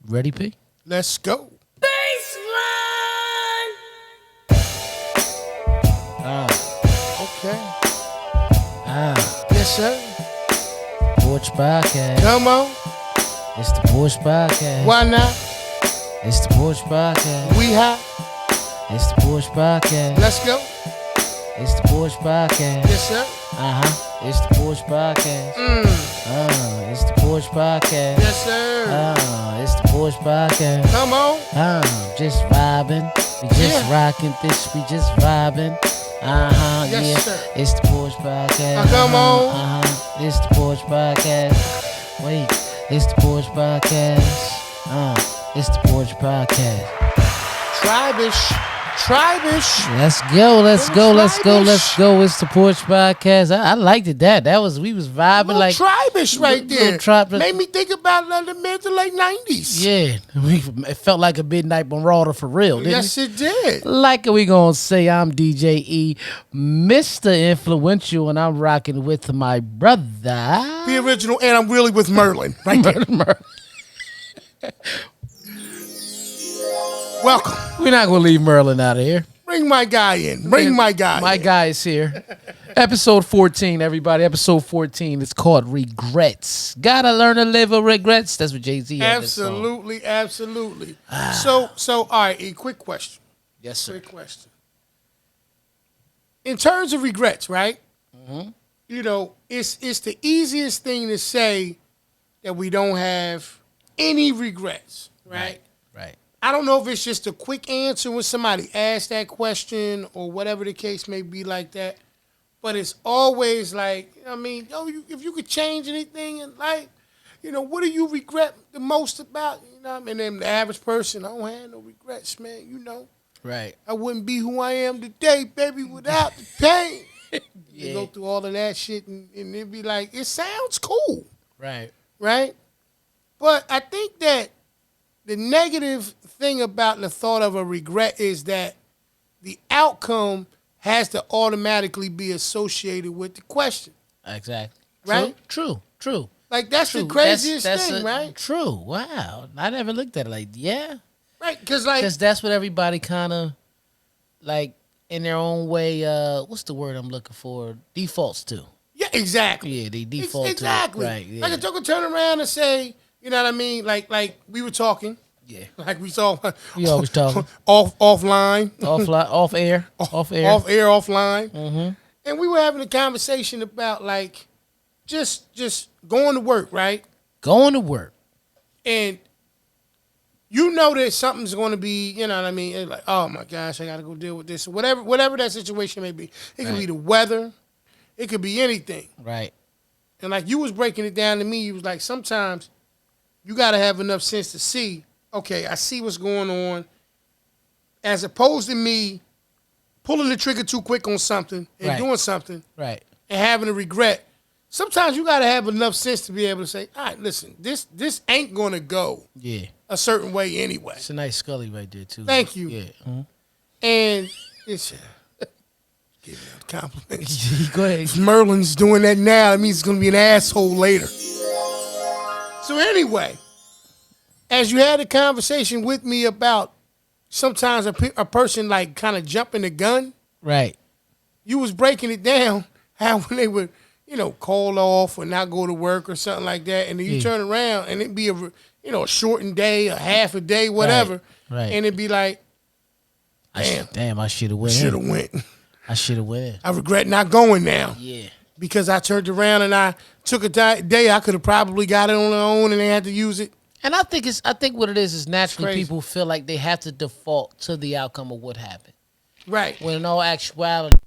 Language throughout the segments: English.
Ready, P? Let's go. Baseline. Okay. Yes, sir. Porch Podcast. Come on. It's the Porch Podcast. Why not? It's the Porch Podcast. We hot. It's the Porch Podcast. Let's go. It's the Porch Podcast. Yes, sir. It's the Porch Podcast. It's the Porch Podcast. Yes, sir. It's the Porch Podcast. Come on. Just vibing. We just rocking, bitch. We just vibing. Yes, sir. It's the Porch Podcast. Come on. It's the Porch Podcast. Wait, it's the Porch Podcast. It's the Porch Podcast. Tribish. Let's go. It's the Porch Podcast. I liked it. We was vibing Little like tribish right there. Tribish. Made me think about the mid to late 90s. Yeah, it felt like a midnight marauder for real. Didn't Yes, it did. Like we gonna say, I'm DJ E, Mr. Influential, and I'm rocking with my brother, The original, and I'm really with Merlin. Right there. Welcome. We're not gonna leave Merlin out of here. Bring my guy in. My guy is here. Episode 14, everybody. Episode 14. It's called Regrets. Gotta learn to live with regrets. That's what Jay-Z had. Absolutely. So, all right, a quick question. Yes, sir. Quick question. In terms of regrets, right? Mm-hmm. You know, it's the easiest thing to say that we don't have any regrets, right? Right. I don't know if it's just a quick answer when somebody asks that question or whatever the case may be like that. But it's always like, if you could change anything in life, what do you regret the most about? And then the average person, I don't have no regrets, man, Right. I wouldn't be who I am today, baby, without the pain. Yeah. You go through all of that shit and it'd be like, it sounds cool. Right. But I think that the negative thing about the thought of a regret is that the outcome has to automatically be associated with the question. Exactly. Right? True. Like, that's the craziest thing, right? True. Wow. I never looked at it like, yeah. Right, because that's what everybody kind of, like, in their own way, what's the word I'm looking for? Defaults to. Yeah, exactly. Yeah, they default exactly. to it. Right, yeah. Like, a joke could turn around and say, you know what I mean? Like we were talking. Yeah. Like we saw. We always talking. Offline. Off air. Offline. Mm-hmm. And we were having a conversation about, like, just going to work, right? Going to work. And you know that something's going to be, you know what I mean? It's like, oh, my gosh, I got to go deal with this. Whatever that situation may be. It could be the weather. It could be anything. Right. And like you was breaking it down to me, you was like, sometimes you got to have enough sense to see, okay, I see what's going on, as opposed to me pulling the trigger too quick on something and doing something and having a regret. Sometimes you got to have enough sense to be able to say, all right, listen, this ain't going to go a certain way anyway. It's a nice Scully right there, too. Thank you. Yeah. Mm-hmm. And it's... Give me a compliment. Go ahead. If Merlin's doing that now, it means he's going to be an asshole later. So anyway, as you had a conversation with me about sometimes a person like kind of jumping the gun. Right. You was breaking it down how when they would, call off or not go to work or something like that. And then you turn around and it'd be a shortened day, a half a day, whatever. Right. And it'd be like, damn, I should have went. I should have went. I regret not going now. Yeah. Because I turned around and I took a day I could have probably got it on their own and they had to use it. And I think what it is naturally people feel like they have to default to the outcome of what happened. Right. When in all actuality,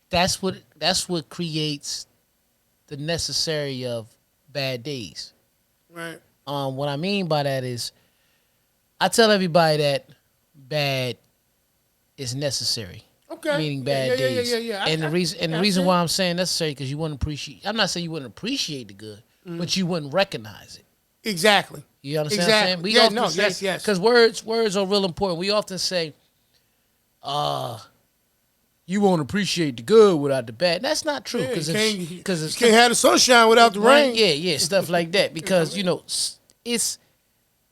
that's what creates the necessary of bad days. Right. What I mean by that is, I tell everybody that bad is necessary. Okay. Meaning bad days. Yeah. And the reason why I'm saying necessary because you wouldn't appreciate. I'm not saying you wouldn't appreciate the good, but you wouldn't recognize it. Exactly. You understand what I'm saying? We often say, because words are real important. We often say, you won't appreciate the good without the bad. That's not true You it's can't have the sunshine without the rain. Yeah, stuff like that. Because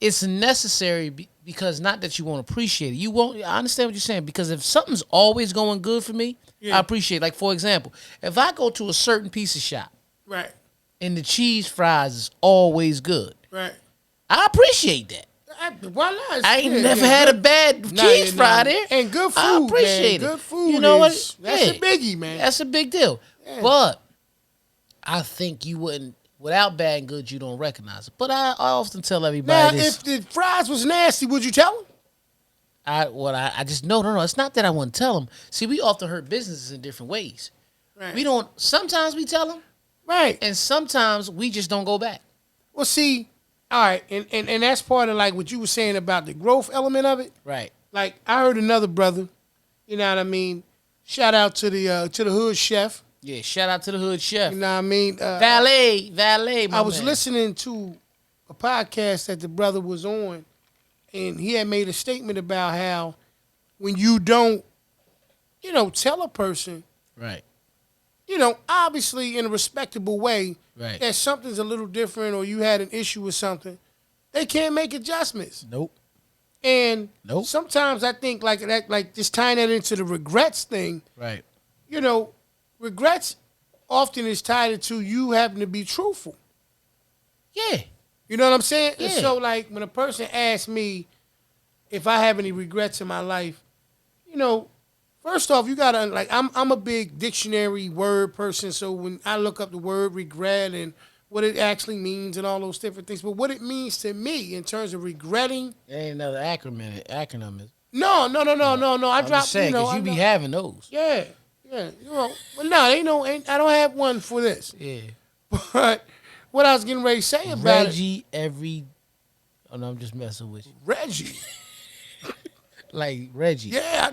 it's necessary because not that you won't appreciate it. You won't. I understand what you're saying because if something's always going good for me, I appreciate it. Like for example, if I go to a certain pizza shop, right, and the cheese fries is always good, right, I appreciate that. Why not? I ain't never had a bad cheese fry there. And good food, I appreciate man. it. Good food. You know what? That's a biggie, man. That's a big deal. Yeah. But I think you wouldn't, without bad and good, you don't recognize it. But I often tell everybody now, if the fries was nasty, would you tell them? I just no. It's not that I wouldn't tell them. See, we often hurt businesses in different ways. Right. We don't. Sometimes we tell them. Right. And sometimes we just don't go back. Well, see. All right, and that's part of like what you were saying about the growth element of it. Right. Like I heard another brother, you know what I mean? Shout out to the hood chef. Yeah, shout out to the hood chef. You know what I mean? Valet. I was listening to a podcast that the brother was on, and he had made a statement about how when you don't, tell a person, right, obviously in a respectable way, right, that something's a little different or you had an issue with something, they can't make adjustments. Nope. And sometimes I think like that, like just tying that into the regrets thing. Right. Regrets often is tied into you having to be truthful. Yeah. You know what I'm saying? Yeah. And so like when a person asks me if I have any regrets in my life, first off, you gotta like I'm a big dictionary word person, so when I look up the word regret and what it actually means and all those different things, but what it means to me in terms of regretting, there ain't another acronym. No. I I'm just saying because you be having those. Yeah. Well, no, I don't have one for this. Yeah. But what I was getting ready to say about Reggie Oh no, I'm just messing with you. Reggie. Like Reggie. Yeah.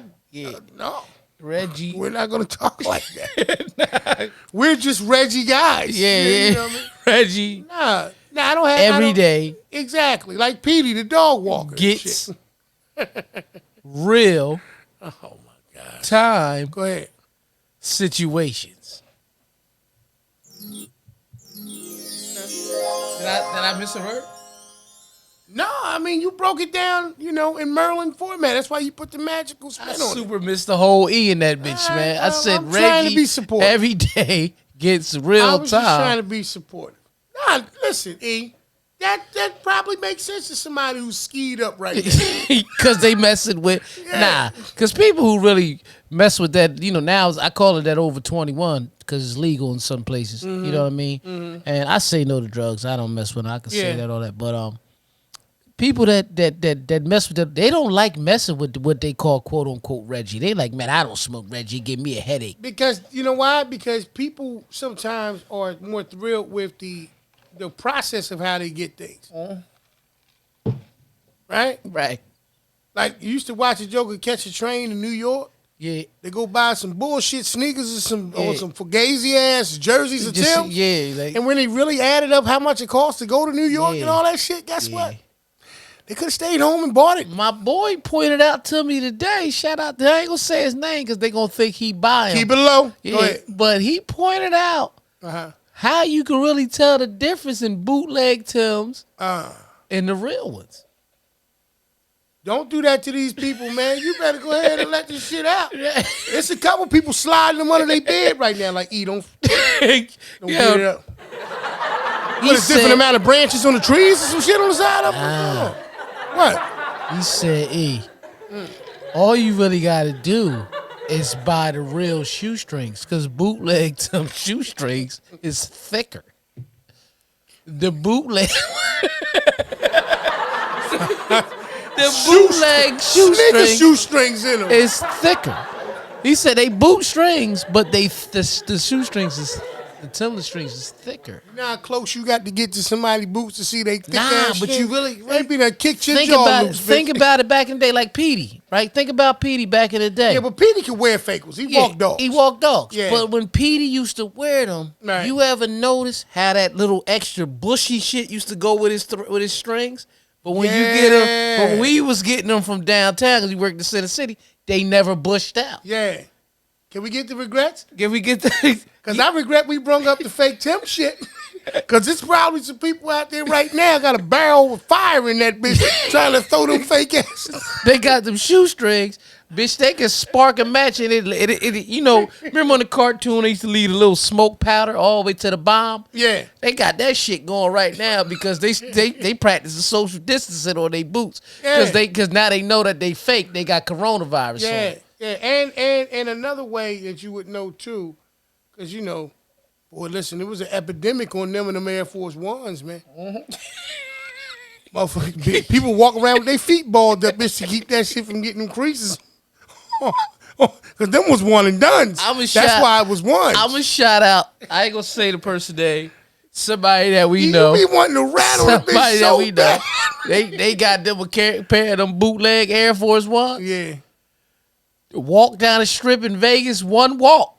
No. Reggie. We're not going to talk like that. Nah. We're just Reggie guys. Yeah. You know what I mean? Reggie. Nah, I don't have... Every day. Exactly. Like Petey, the dog walker. Gets real oh, my God. time. Go ahead. Situations. Did I miss a word? No, I mean, you broke it down, in Merlin format. That's why you put the magical spin on it. I super missed the whole E in that bitch, man. I said I'm Reggie trying to be supportive. Every day gets real time. I was just trying to be supportive. Nah, listen, E. That probably makes sense to somebody who's skied up right now. Because they messing with... Yeah. Nah, because people who really mess with that, now I call it that over 21 because it's legal in some places. Mm-hmm. You know what I mean? Mm-hmm. And I say no to drugs. I don't mess with them. I can say that, all that. But people that mess with that, they don't like messing with what they call quote-unquote Reggie. They like, man, I don't smoke Reggie. Give me a headache. Because, you know why? Because people sometimes are more thrilled with the process of how they get things. Right? Right. Like, you used to watch a joker catch a train in New York. Yeah. They go buy some bullshit sneakers or some fugazi-ass jerseys or Timbs. Yeah. And when they really added up how much it costs to go to New York and all that shit, guess what? They could have stayed home and bought it. My boy pointed out to me today, shout out to, I ain't going to say his name because they going to think he buying. Keep it low. Yeah, go ahead. But he pointed out how you can really tell the difference in bootleg Timbs and the real ones. Don't do that to these people, man. You better go ahead and let this shit out. There's a couple people sliding them under their bed right now. Like, don't get it up. What, a different amount of branches on the trees or some shit on the side of them? What? He said, all you really got to do is buy the real shoestrings because bootleg shoestrings is thicker. The bootleg... The bootleg shoestrings in them is thicker. He said they boot strings, but the shoestrings is the timber strings is thicker. You know how close you got to get to somebody's boots to see they thick ass but shit? you really be that kicked your jaw loose. Think about it back in the day, like Petey, right? Think about Petey back in the day. Yeah, but Petey could wear fakers. He walked dogs. He walked dogs. Yeah. But when Petey used to wear them, you ever notice how that little extra bushy shit used to go with his strings? But when you get them, but when we was getting them from downtown because we worked in Center City, they never bushed out. Yeah. Can we get the regrets? Can we get the? Because I regret we brung up the fake Tim shit. Because there's probably some people out there right now got a barrel with fire in that bitch trying to throw them fake asses. They got them shoestrings, bitch. They can spark a match and it. You know, remember on the cartoon they used to leave a little smoke powder all the way to the bomb. Yeah. They got that shit going right now because they practice the social distancing on their boots because now they know that they fake. They got coronavirus. Yeah, on. yeah, and another way that you would know too, because you know, boy, listen, there was an epidemic on them and them Air Force Ones, man. Motherfucking people walk around with their feet balled up, bitch, to keep that shit from getting them creases. Because them was one and done. That's why it was one. I'm a shout out. I ain't gonna say the person name. Somebody that we know. You be wanting to rattle a bitch so that we know. They got them a pair of them bootleg Air Force Ones. Yeah. Walk down the strip in Vegas, one walk.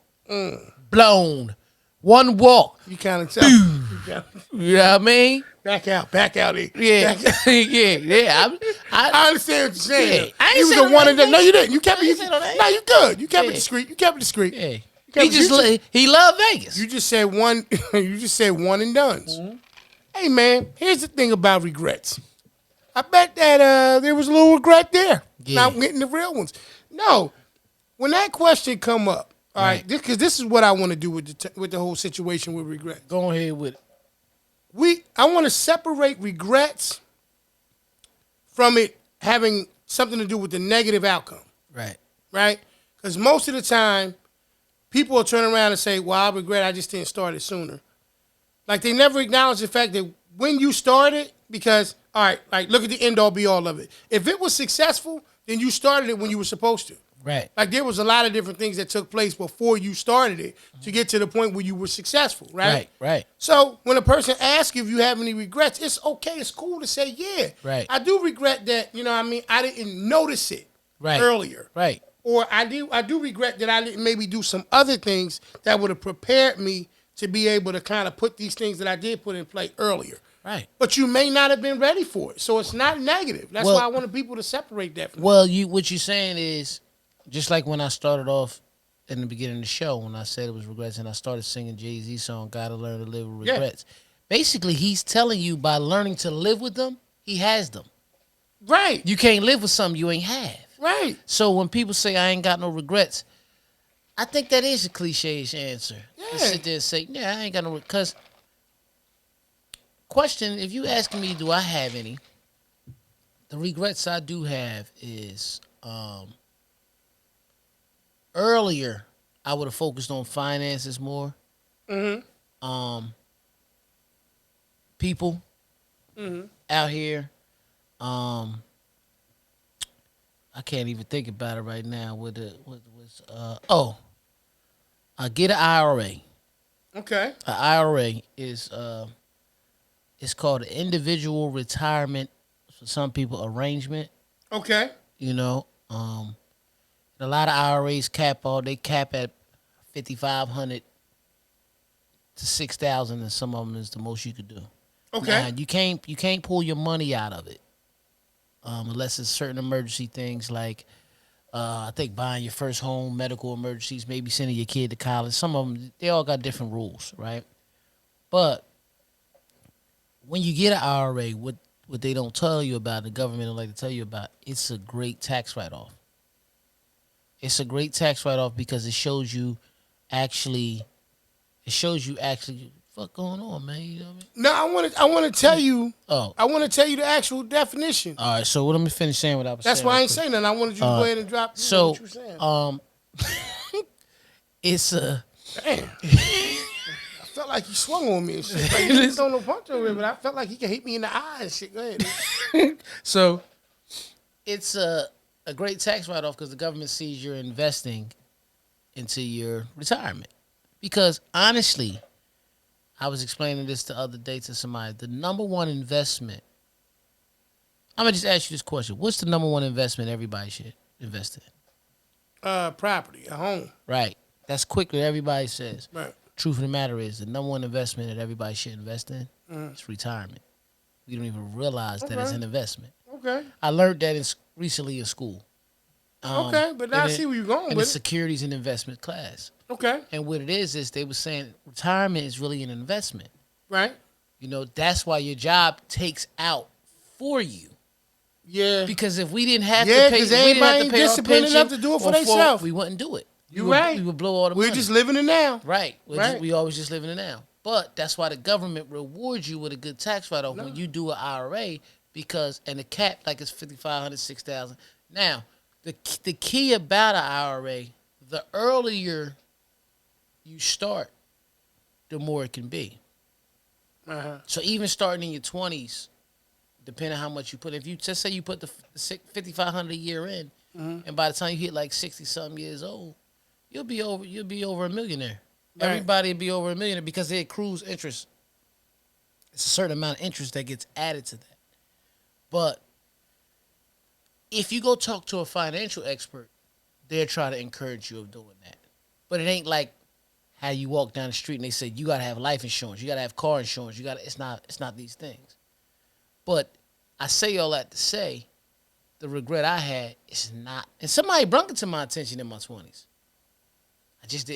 Blown. One walk. You kind of tell. You know what I mean? Back out here. Yeah. Yeah. I understand what you're saying. Yeah. I ain't He was say the one and done. No, you didn't. You kept it. No, you good. You kept it discreet. Yeah. He loved Vegas. You just said one. You just said one and dones. Mm-hmm. Hey man, here's the thing about regrets. I bet that there was a little regret there. Yeah. Not getting the real ones. No, when that question come up, all right, because this is what I want to do with the whole situation with regret. Go ahead with it. I want to separate regrets from it having something to do with the negative outcome. Right. Right? Because most of the time, people will turn around and say, well, I regret I just didn't start it sooner. Like, they never acknowledge the fact that when you started, because, all right, like, look at the end-all, be-all of it. If it was successful, then you started it when you were supposed to. Right. Like, there was a lot of different things that took place before you started it to get to the point where you were successful, right? Right. So when a person asks you if you have any regrets, it's okay, it's cool to say, yeah. Right. I do regret that, you know what I mean, I didn't notice it earlier. Right. Or I do regret that I didn't maybe do some other things that would have prepared me to be able to kind of put these things that I did put in play earlier. Right. But you may not have been ready for it. So it's not negative. That's why I wanted people to separate that from what you're saying is, just like when I started off in the beginning of the show, when I said it was regrets and I started singing Jay-Z's song, Gotta Learn to Live with Regrets. Yeah. Basically, he's telling you by learning to live with them, he has them. Right. You can't live with something you ain't have. Right. So when people say, I ain't got no regrets, I think that is a cliche-ish answer. Yeah. To sit there and say, yeah, I ain't got no regrets. Because, question, if you asking me, do I have any? The regrets I do have is... earlier, I would have focused on finances more. Mm-hmm. People out here. I can't even think about it right now. Get an IRA. Okay. An IRA is it's called an individual retirement, for some people, arrangement. Okay. You know, a lot of IRAs cap at $5,500 to $6,000, and some of them is the most you could do. Okay. Now, you can't pull your money out of it, unless it's certain emergency things like I think buying your first home, medical emergencies, maybe sending your kid to college. Some of them, they all got different rules, right? But when you get an IRA, what they don't tell you about, the government don't like to tell you about, it's a great tax write-off. It's a great tax write-off because it shows you actually fuck going on, man. You know what I mean? No, I want to tell you. Oh, I want to tell you the actual definition. all right. So let me finish saying what I was saying. That's why I ain't saying nothing. I wanted you to go ahead and drop what you were saying. It's a. Damn. I felt like he swung on me and shit. Like, he didn't throw no punch over it, but I felt like he could hit me in the eye and shit. Go ahead. So, it's a great tax write-off because the government sees you're investing into your retirement. Because honestly, I was explaining this the other day to somebody. The number one investment, I'm going to just ask you this question. What's the number one investment everybody should invest in? Property, a home. Right. That's quickly everybody says. Right. Truth of the matter is, the number one investment that everybody should invest in is retirement. We don't even realize that it's an investment. Okay. I learned that recently in school. Okay, but now I see where you're going and with the securities and investment class. Okay. And what it is they were saying retirement is really an investment. Right. You know, that's why your job takes out for you. Yeah. Because if we didn't have to pay, because everybody ain't disciplined enough to do it for themselves. We wouldn't do it. You're right. We would blow all the money. We're just living it now. Right. Right. We always just living it now. But that's why the government rewards you with a good tax write-off when you do an IRA because, and the cap, like it's $5,500, $6,000. Now, the key about an IRA, the earlier you start, the more it can be. Uh-huh. So even starting in your 20s, depending on how much you put, if you just say you put the $5,500 a year in, and by the time you hit like 60-something years old, you'll be over a millionaire. Right. Everybody will be over a millionaire because it accrues interest. It's a certain amount of interest that gets added to that. But if you go talk to a financial expert, they'll try to encourage you of doing that. But it ain't like how you walk down the street and they say you gotta have life insurance, you gotta have car insurance, it's not these things. But I say all that to say, the regret I had is not, and somebody brought it to my attention in my 20s. I just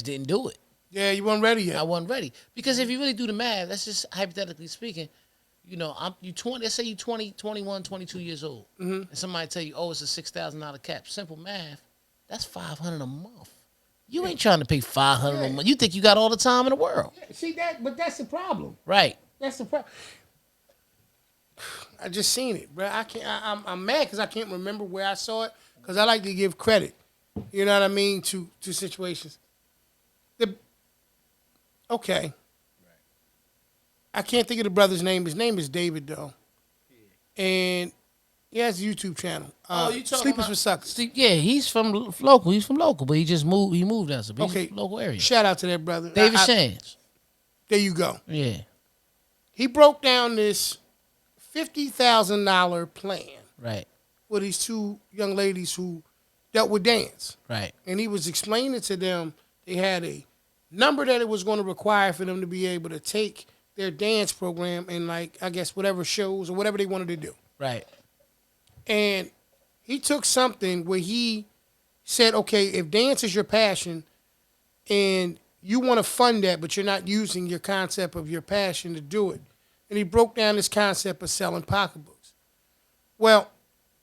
didn't do it. Yeah, you weren't ready yet. I wasn't ready. Because if you really do the math, that's just hypothetically speaking, you know, you 20, let's say you 20, 21, 22 years old. And somebody tell you, oh, it's a $6,000 cap. Simple math, that's $500 a month. You ain't trying to pay $500 a month. You think you got all the time in the world. Yeah, see that, but that's the problem. Right. That's the problem. I just seen it, bro. I'm mad because I can't remember where I saw it because I like to give credit. You know what I mean to situations. Okay. Right. I can't think of the brother's name. His name is David though, and he has a YouTube channel. You talking Sleepers about for Suckers? Yeah, he's from local. He's from local, but he just moved. He moved down, so he's okay. from local area. Shout out to that brother, David Shands. There you go. Yeah. He broke down this $50,000 plan. Right. With these two young ladies who dealt with dance. Right. And he was explaining to them they had a number that it was going to require for them to be able to take their dance program and, like, I guess whatever shows or whatever they wanted to do. Right. And he took something where he said, okay, if dance is your passion and you want to fund that, but you're not using your concept of your passion to do it. And he broke down this concept of selling pocketbooks. Well,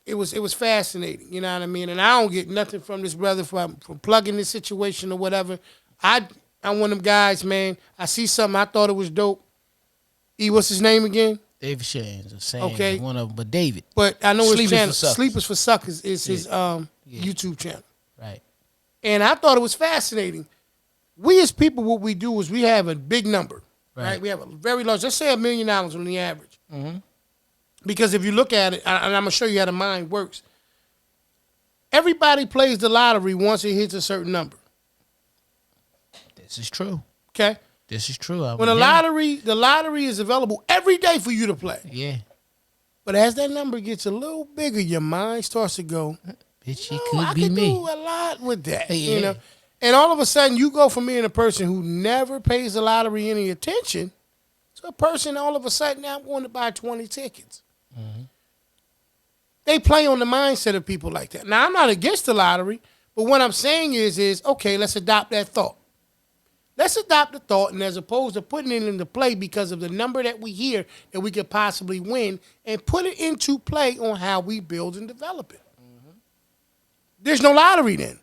it was fascinating, you know what I mean? And I don't get nothing from this brother from plugging this situation or whatever. I'm one of them guys, man. I see something, I thought it was dope. What's his name again? David Shands. Okay. One of them, but David. But I know his channel, for Sleepers for Suckers, is his YouTube channel. Right. And I thought it was fascinating. We as people, what we do is we have a big number, right? We have a very large, let's say $1 million on the average. Mm-hmm. Because if you look at it, and I'm going to show you how the mind works, everybody plays the lottery once it hits a certain number. This is true. Okay? This is true. When the lottery is available every day for you to play. Yeah. But as that number gets a little bigger, your mind starts to go, bitch, it could be me. I could do a lot with that, yeah. you know? And all of a sudden, you go from being a person who never pays the lottery any attention to a person all of a sudden, now I'm going to buy 20 tickets. Mm-hmm. They play on the mindset of people like that. Now, I'm not against the lottery, but what I'm saying is okay, let's adopt that thought. Let's adopt the thought, and as opposed to putting it into play because of the number that we hear that we could possibly win, and put it into play on how we build and develop it. Mm-hmm. There's no lottery then.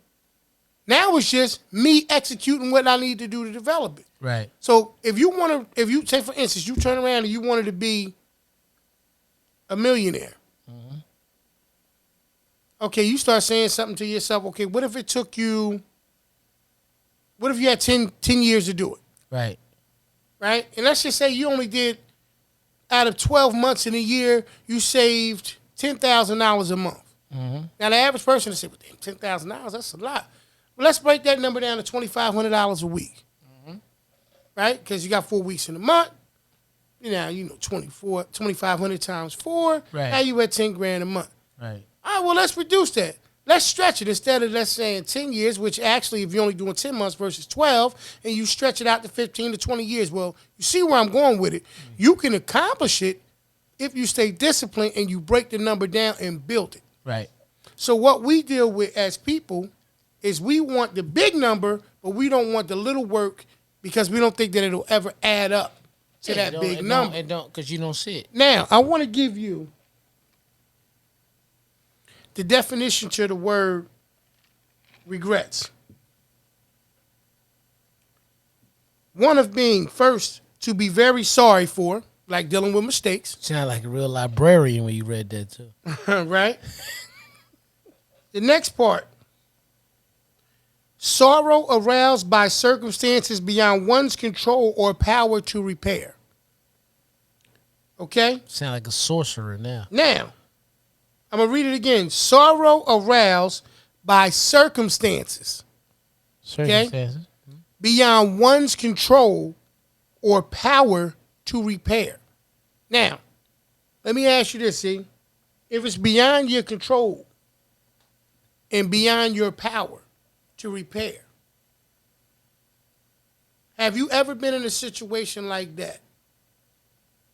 Now it's just me executing what I need to do to develop it. Right. So if you say, for instance, you turn around and you wanted to be a millionaire. Mm-hmm. Okay, you start saying something to yourself, okay, what if you had 10 years to do it? Right. Right? And let's just say you only did, out of 12 months in a year, you saved $10,000 a month. Mm-hmm. Now, the average person will say, well, damn, $10,000, that's a lot. Well, let's break that number down to $2,500 a week. Mm-hmm. Right? Because you got 4 weeks in a month. You know, 2,500 times 4. Right. Now you at $10,000 a month. Right. All right, well, let's reduce that. Let's stretch it instead of, let's say, 10 years, which actually, if you're only doing 10 months versus 12, and you stretch it out to 15 to 20 years. Well, you see where I'm going with it. Mm-hmm. You can accomplish it if you stay disciplined and you break the number down and build it. Right. So what we deal with as people is we want the big number, but we don't want the little work because we don't think that it'll ever add up to that big number. It don't, because you don't see it. Now, I want to give you the definition to the word regrets. One of being, first, to be very sorry for, like dealing with mistakes. Sound like a real librarian when you read that too. Right? The next part, sorrow aroused by circumstances beyond one's control or power to repair. Okay? Sound like a sorcerer now. Now, I'm going to read it again. Sorrow aroused by circumstances. Circumstances. Beyond one's control or power to repair. Now, let me ask you this, see? If it's beyond your control and beyond your power to repair, have you ever been in a situation like that?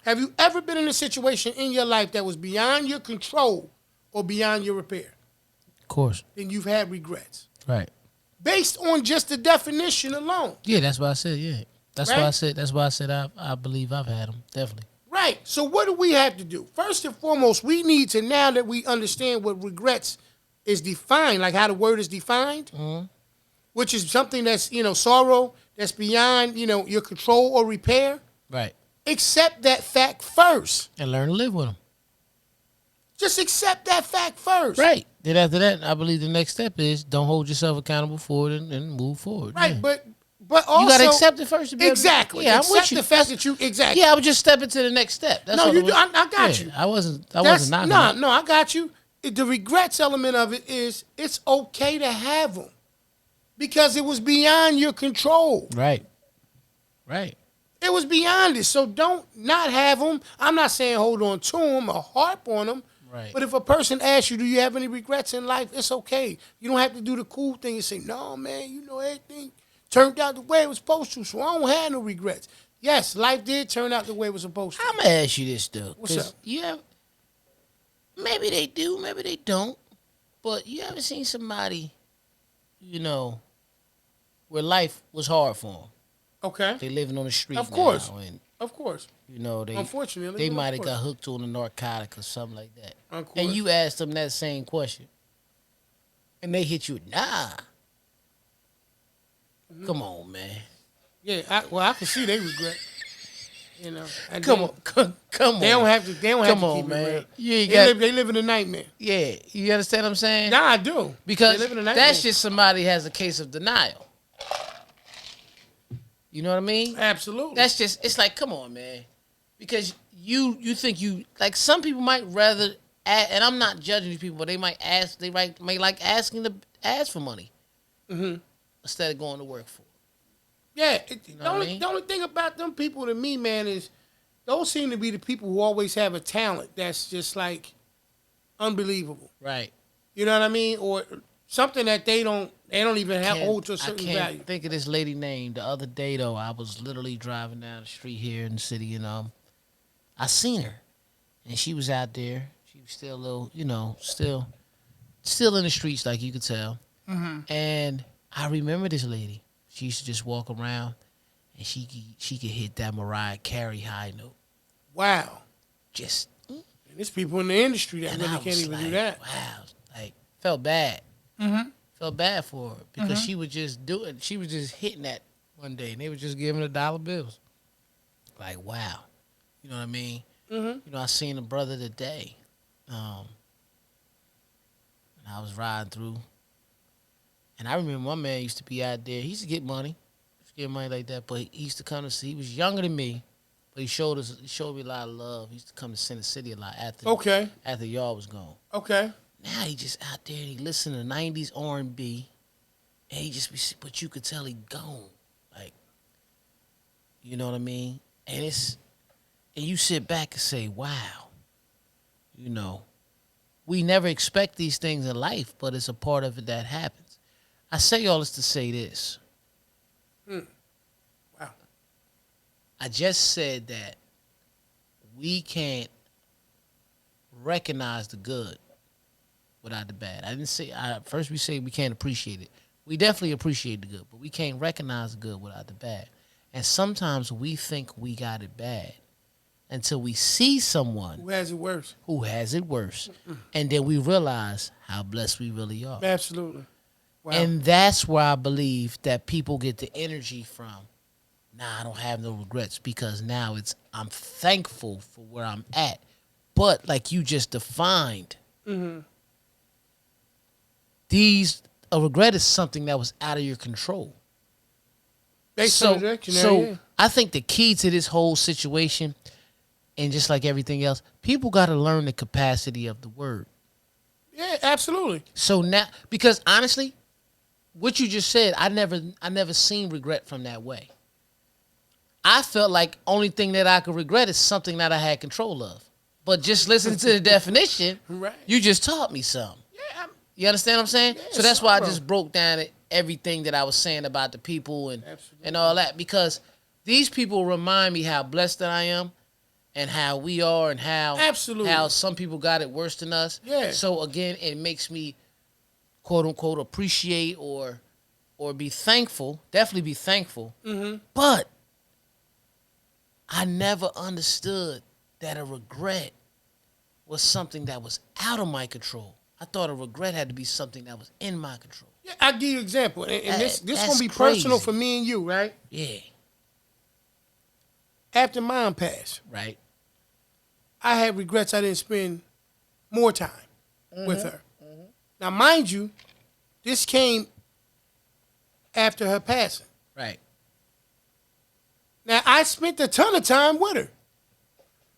Have you ever been in a situation in your life that was beyond your control or beyond your repair? Of course. Then you've had regrets. Right. Based on just the definition alone. Yeah, that's what I said. Yeah, that's Right? why I said. That's why I said I believe I've had them. Definitely. Right. So what do we have to do? First and foremost, we need to, now that we understand what regrets is defined, like how the word is defined, which is something that's, sorrow that's beyond, your control or repair. Right. Accept that fact first. And learn to live with them. Just accept that fact first. Right. Then after that, I believe the next step is don't hold yourself accountable for it and move forward. Right. Yeah. But also you gotta accept it first to be exactly. Yeah, accept I'm with you. the fact that you exactly. Yeah, I was just stepping to the next step. That's No, all you it do. was. I got you. I wasn't knocking it. No, I got you. The regrets element of it is it's okay to have them because it was beyond your control. Right. Right. It was beyond it. So don't not have them. I'm not saying hold on to them or harp on them. Right. But if a person asks you, do you have any regrets in life? It's okay. You don't have to do the cool thing and say, no, man, everything turned out the way it was supposed to, so I don't have no regrets. Yes, life did turn out the way it was supposed to. I'm gonna ask you this though. What's up? Maybe they do, maybe they don't. But you ever seen somebody, where life was hard for them? Okay. They living on the street Of course. now, and Of course. they Unfortunately. they of might have course. got hooked on a narcotic or something like that. Of course. And you asked them that same question, and they hit you, nah. Come on, man. Yeah, I can see they regret. And Come on. They don't have to. They don't have Come to on, keep man. it real. You ain't They live in a nightmare. Yeah, you understand what I'm saying? Nah, I do. Because they live in a nightmare. that's just somebody has a case of denial. You know what I mean? Absolutely. That's just, it's like, come on, man. Because you think like some people might rather, and I'm not judging these people, but they might may like asking to ask for money instead of going to work for it. Yeah. The only thing about them people to me, man, is those seem to be the people who always have a talent that's just like unbelievable. Right. You know what I mean? Or something that they don't even have hold to a certain I can't value. think of this lady name. The other day, though, I was literally driving down the street here in the city, and I seen her, and she was out there. She was still a little, still in the streets, like you could tell. Mm-hmm. And I remember this lady. She used to just walk around, and she could hit that Mariah Carey high note. Wow. Just. And there's people in the industry that really can't even do that. Wow. Like, felt bad. Mm-hmm. Felt bad for her because she was just hitting that one day, and they were just giving her dollar bills. Like, wow. You know what I mean? Mm-hmm. I seen a brother today. And I was riding through. And I remember my man used to be out there. He used to get money. He used to get money like that. But he used to come to see. He was younger than me. But he showed me a lot of love. He used to come to Center City a lot after y'all was gone. Okay. Now he just out there and he listen to 90s R&B. And he just be, but you could tell he gone. Like, you know what I mean? And you sit back and say, wow. We never expect these things in life, but it's a part of it that happens. I say all this to say this. Wow. I just said that we can't recognize the good without the bad. I didn't say first we say we can't appreciate it. We definitely appreciate the good, but we can't recognize the good without the bad. And sometimes we think we got it bad until we see someone Who has it worse? And then we realize how blessed we really are. Absolutely. Wow. And that's where I believe that people get the energy from. Nah, I don't have no regrets, because now I'm thankful for where I'm at. But like you just defined, a regret is something that was out of your control. So I think the key to this whole situation, and just like everything else, people got to learn the capacity of the word. Yeah, absolutely. So now, because honestly, what you just said, I never seen regret from that way. I felt like only thing that I could regret is something that I had control of. But just listening to the definition, right. You just taught me something. Yeah, you understand what I'm saying? Yeah, so that's why I just broke down everything that I was saying about the people and all that, because these people remind me how blessed that I am and how we are and how some people got it worse than us. Yeah. So again, it makes me quote unquote appreciate or be thankful. Definitely be thankful. Mm-hmm. But I never understood that a regret was something that was out of my control. I thought a regret had to be something that was in my control. Yeah, I'll give you an example. And this going to be crazy. personal for me and you, right? Yeah. After mom passed, right, I had regrets I didn't spend more time with her. Mm-hmm. Now, mind you, this came after her passing. Right. Now, I spent a ton of time with her.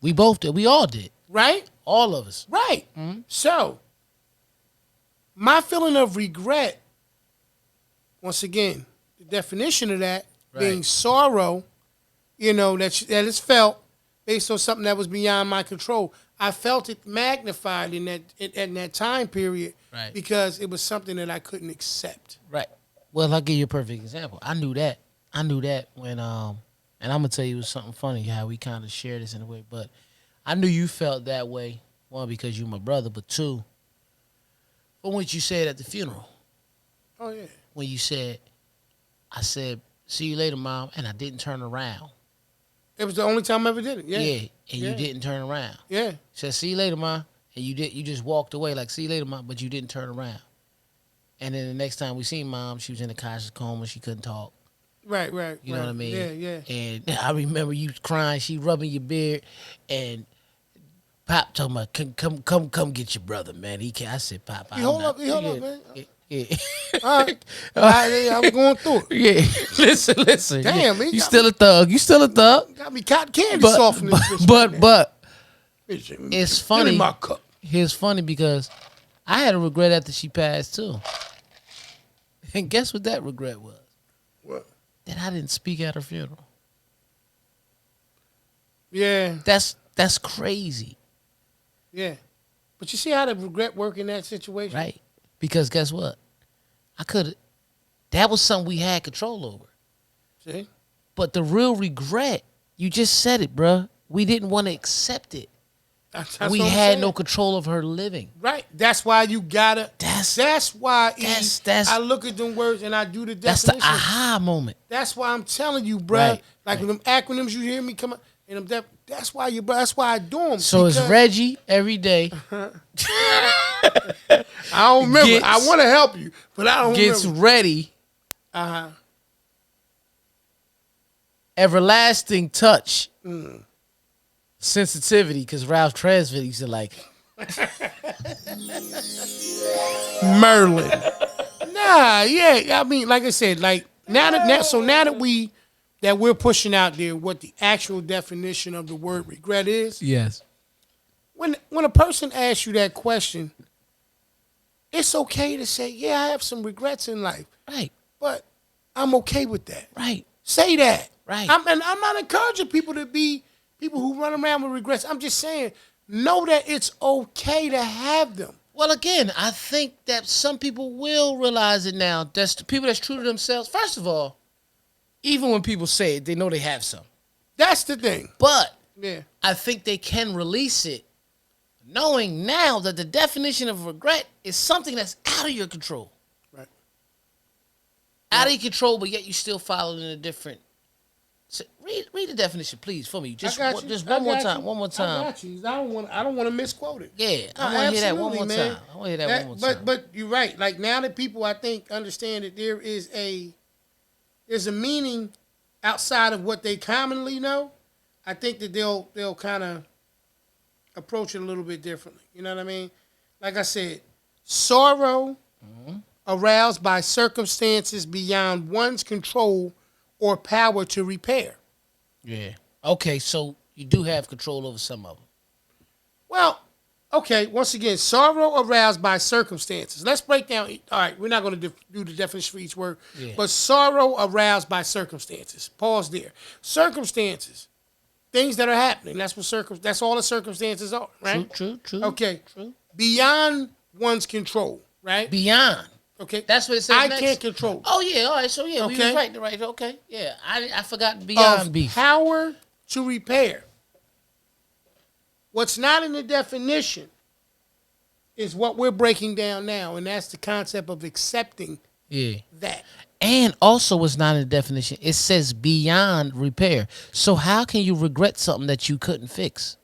We both did. We all did. Right? All of us. Right. Mm-hmm. So, my feeling of regret, once again, the definition of that being sorrow, that is felt based on something that was beyond my control. I felt it magnified in that time period because it was something that I couldn't accept. Right. Well, I'll give you a perfect example. I knew that when and I'm gonna tell you it was something funny how we kind of share this in a way, but I knew you felt that way. One, because you're my brother, but two, from what you said at the funeral. Oh yeah. When you said, I said, "See you later, Mom," and I didn't turn around. It was the only time I ever did it. Yeah. Yeah, and you didn't turn around. Yeah. Said, "See you later, Mom," and you just walked away like, "See you later, Mom," but you didn't turn around. And then the next time we seen Mom, she was in a conscious coma. She couldn't talk. Right. You know what I mean? Yeah. And I remember you crying. She rubbing your beard, and Pop talking about, come get your brother, man. He can't. I said, Pop, hold up, man. Yeah. All right. I was going through it. Yeah. Listen. Damn, man. You still a thug. Got me cotton candy soft in this bitch. But bitch, it's funny. In my cup. It's funny because I had a regret after she passed too. And guess what that regret was? What? That I didn't speak at her funeral. Yeah. That's crazy. Yeah. But you see how the regret work in that situation? Right. Because guess what? That was something we had control over. See? But the real regret, you just said it, bruh. We didn't want to accept it. That's we had no control of her living. Right. That's why you gotta. That's why I look at them words and I do the definition. That's the aha moment. That's why I'm telling you, bruh. Like them acronyms you hear me come up, and that's why that's why I do them. So it's Reggie every day. I don't remember. I want to help you, but I don't gets remember. Ready. Everlasting touch. Sensitivity, because Ralph Tresvant used to like Merlin. Nah, yeah. I mean, like I said, like now that we're pushing out there what the actual definition of the word regret is. Yes. When a person asks you that question, it's okay to say, yeah, I have some regrets in life. Right. But I'm okay with that. Right. Say that. Right. And I'm not encouraging people to be people who run around with regrets. I'm just saying, know that it's okay to have them. Well, again, I think that some people will realize it now. That's the people that's true to themselves. First of all, even when people say it, they know they have some. That's the thing. But yeah, I think they can release it knowing now that the definition of regret is something that's out of your control. Right. Out of your control, but yet you still following a different. So read the definition, please, for me. Just one more time. One more time. I got you. I don't want to misquote it. Yeah, I want to hear that one more time. I want to hear that one more time. But you're right. Like now that people, I think, understand that there's a meaning outside of what they commonly know. I think that they'll kind of approach it a little bit differently. You know what I mean? Like I said, sorrow aroused by circumstances beyond one's control or power to repair. Yeah. Okay, so you do have control over some of them. Well, okay, once again, sorrow aroused by circumstances. Let's break down. All right, we're not going to do the definition for each word, but sorrow aroused by circumstances. Pause there. Circumstances, things that are happening. That's all the circumstances are, right? True. Okay. True. Beyond one's control, right? Beyond. Okay. That's what it says. I next. can't control. Oh yeah. All right. So yeah, okay. we was right. Okay. Yeah. I forgot beyond beef. Power to repair. What's not in the definition is what we're breaking down now, and that's the concept of accepting that. And also what's not in the definition, it says beyond repair. So how can you regret something that you couldn't fix?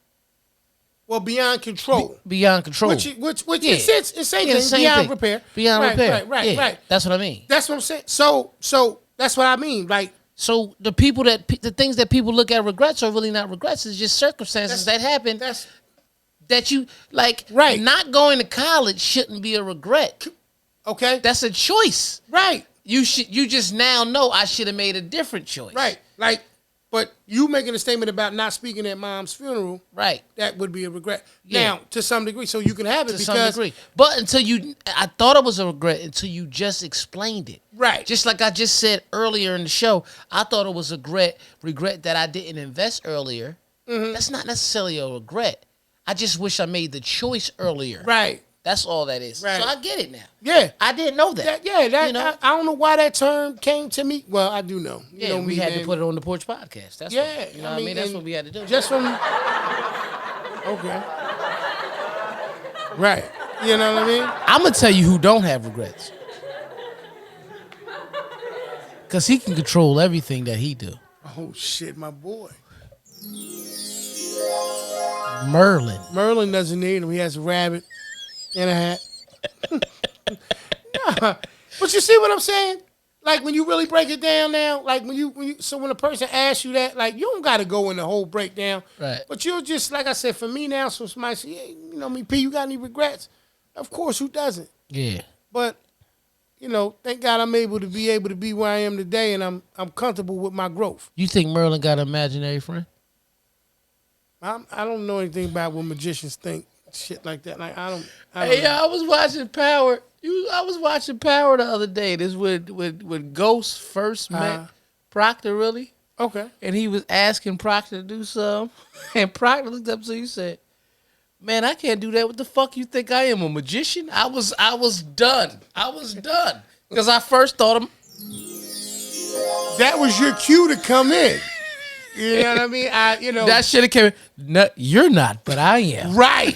Well, beyond control. Beyond control. Which it's the same thing. Beyond repair. Beyond repair. Right. That's what I mean. That's what I'm saying. So that's what I mean. Like, so the things that people look at regrets are really not regrets. It's just circumstances that happen. That you like. Right. Not going to college shouldn't be a regret. Okay. That's a choice. Right. You just now know I should have made a different choice. Right. Like, but you making a statement about not speaking at mom's funeral. Right. That would be a regret. Yeah. Now, to some degree, so you can have it to some degree. But I thought it was a regret until you just explained it. Right. Just like I just said earlier in the show, I thought it was a regret that I didn't invest earlier. Mm-hmm. That's not necessarily a regret. I just wish I made the choice earlier. Right. That's all that is. Right. So I get it now. Yeah. I didn't know that. You know? I don't know why that term came to me. Well, I do know. You know we had to put it on the Porch podcast. That's what, you know what I mean? That's what we had to do. Just from... Okay. Right. You know what I mean? I'm going to tell you who don't have regrets. Because he can control everything that he do. Oh, shit, my boy. Merlin. Merlin doesn't need him. He has a rabbit and a hat. Nah. But you see what I'm saying? Like when you really break it down now, like when a person asks you that, like you don't got to go in the whole breakdown. Right. But you'll just, like I said, for me now, so somebody say, hey, you know me, P, you got any regrets? Of course, who doesn't? Yeah. But, you know, thank God I'm able to be where I am today, and I'm comfortable with my growth. You think Merlin got an imaginary friend? I don't know anything about what magicians think, shit like that. Like I don't I was watching Power. I was watching Power the other day. This when Ghost first met Proctor, really. Okay. And he was asking Proctor to do something, and Proctor looked up, so he said, "Man, I can't do that. What the fuck you think I am, a magician?" I was done. I was done because I first thought him. That was your cue to come in. You know what I mean? That shit came. No, you're not, but I am. Right.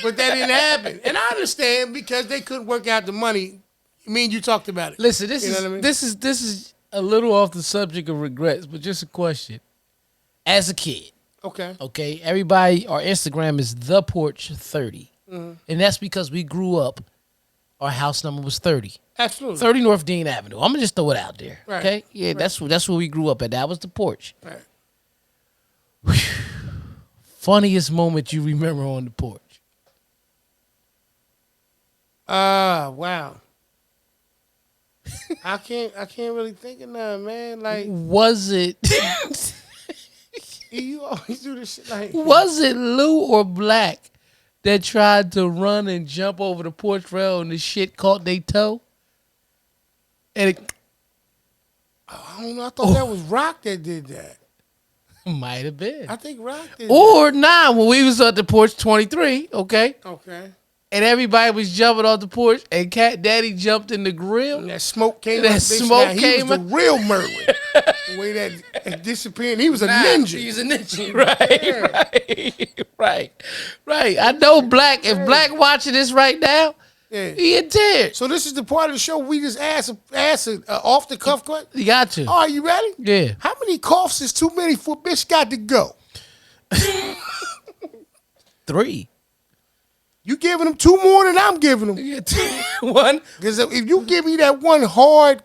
But that didn't happen. And I understand because they couldn't work out the money. Me and you talked about it. Listen, this is a little off the subject of regrets, but just a question. As a kid, okay, everybody, our Instagram is the Porch 30, and that's because we grew up. Our house number was 30. Absolutely. 30 North Dean Avenue. I'm gonna just throw it out there. Right. Okay. Yeah, right. That's where we grew up at. That was the Porch. Right. Funniest moment you remember on the porch? Wow. I can't really think of none, man. Like, was it? You always do this shit like. Was it Lou or Black that tried to run and jump over the porch rail and the shit caught their toe? And I don't know. I thought that was Rock that did that. Might have been. I think Rock did. Or nah, when we was at the Porch 23, okay? Okay. And everybody was jumping off the porch, and Cat Daddy jumped in the grill. And that smoke came out. He was the real Merlin. way that disappeared. He was a ninja. He was a ninja. Right. I know Black. If Black watching this right now, he in tears. So this is the part of the show we just ask a off the cuff question. You got to. All right, you ready? Yeah. How many coughs is too many for a bitch got to go? 3. You giving them 2 more than I'm giving them. Yeah, 1. Because if you give me that one hard,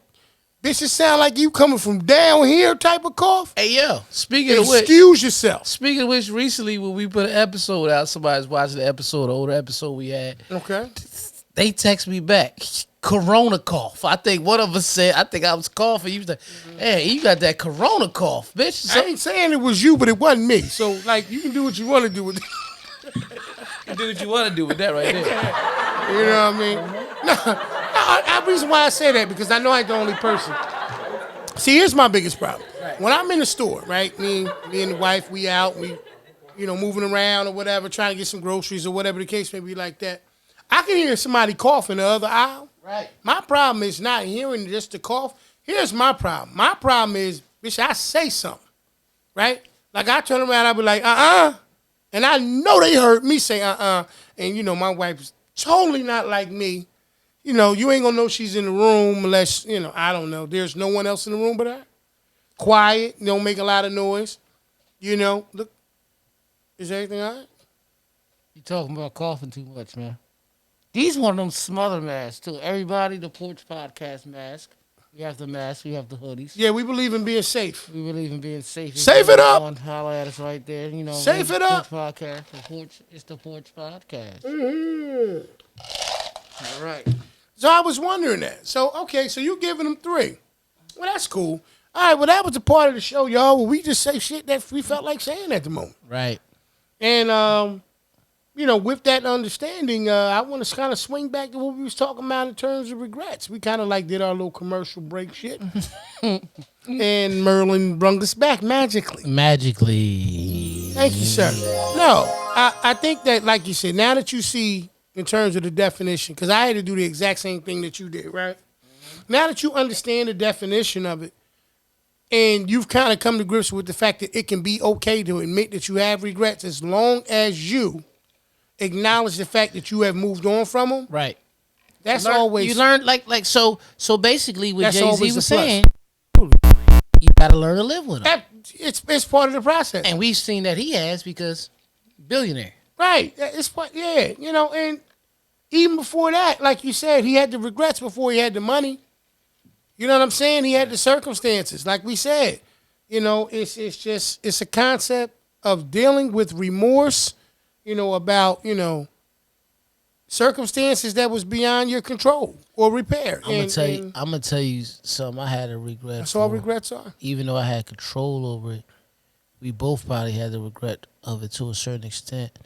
bitch, it sound like you coming from down here type of cough. Hey, yo. Speaking of which. Excuse yourself. Speaking of which, recently when we put an episode out, somebody's watching the episode, the older episode we had. Okay. They text me back. Corona cough. I think one of us said, I think I was coughing. He was like, hey, you got that corona cough, bitch. So, I ain't saying it was you, but it wasn't me. So, like, you can do what you want to do with it. you do what you want to do with that right there. You know what I mean? No, the reason why I say that, because I know I ain't the only person. See, here's my biggest problem. Right. When I'm in the store, right, me and the wife, we out, we, moving around or whatever, trying to get some groceries or whatever the case may be like that. I can hear somebody cough in the other aisle. Right. My problem is not hearing just the cough. Here's my problem. My problem is, bitch, I say something, right? Like, I turn around, I be like, and I know they heard me say, and, my wife's totally not like me. You ain't gonna know she's in the room unless, I don't know. There's no one else in the room but her. Quiet, don't make a lot of noise. Look, is everything all right? You talking about coughing too much, man. These one of them smother masks, too. Everybody, the Porch podcast mask. We have the mask. We have the hoodies. Yeah, we believe in being safe. We believe in being safe. Safe it up. Holler at us right there. Safe it up. Porch podcast. It's the Porch podcast. Mm-hmm. All right. So I was wondering that. So, okay, so you giving them 3. Well, that's cool. All right, well, that was the part of the show, y'all, where we just say shit that we felt like saying at the moment. Right. And, with that understanding, I want to kind of swing back to what we was talking about in terms of regrets. We kind of did our little commercial break shit. And Merlin brung us back magically. Thank you, sir. No, I think that, like you said, now that you see in terms of the definition, because I had to do the exact same thing that you did, right? Now that you understand the definition of it, and you've kind of come to grips with the fact that it can be okay to admit that you have regrets as long as you acknowledge the fact that you have moved on from them. Right. That's always... You learn, so basically what Jay-Z was saying, you got to learn to live with them. It's part of the process. And we've seen that he has because billionaire. Right. It's part, yeah. And even before that, like you said, he had the regrets before he had the money. You know what I'm saying? He had the circumstances. Like we said, it's a concept of dealing with remorse, about, circumstances that was beyond your control or repair. I'm gonna tell you something I had a regret. That's all regrets are. Even though I had control over it, we both probably had the regret of it to a certain extent.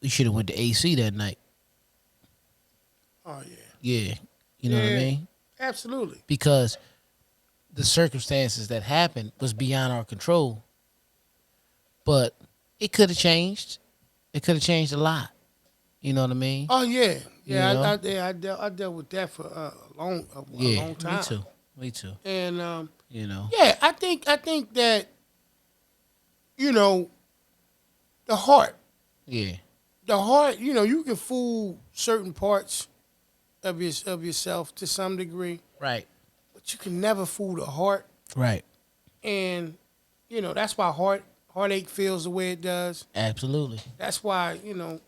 We should have went to AC that night. Oh, yeah. Yeah. You know what I mean? Absolutely. Because the circumstances that happened was beyond our control. But it could have changed. It could have changed a lot. You know what I mean? Oh, yeah. Yeah, I I dealt with that for a long time. Me too. And, Yeah, I think that, the heart. Yeah. The heart, you can fool certain parts of yourself to some degree. Right. But you can never fool the heart. Right. And, that's why heartache feels the way it does. Absolutely. That's why,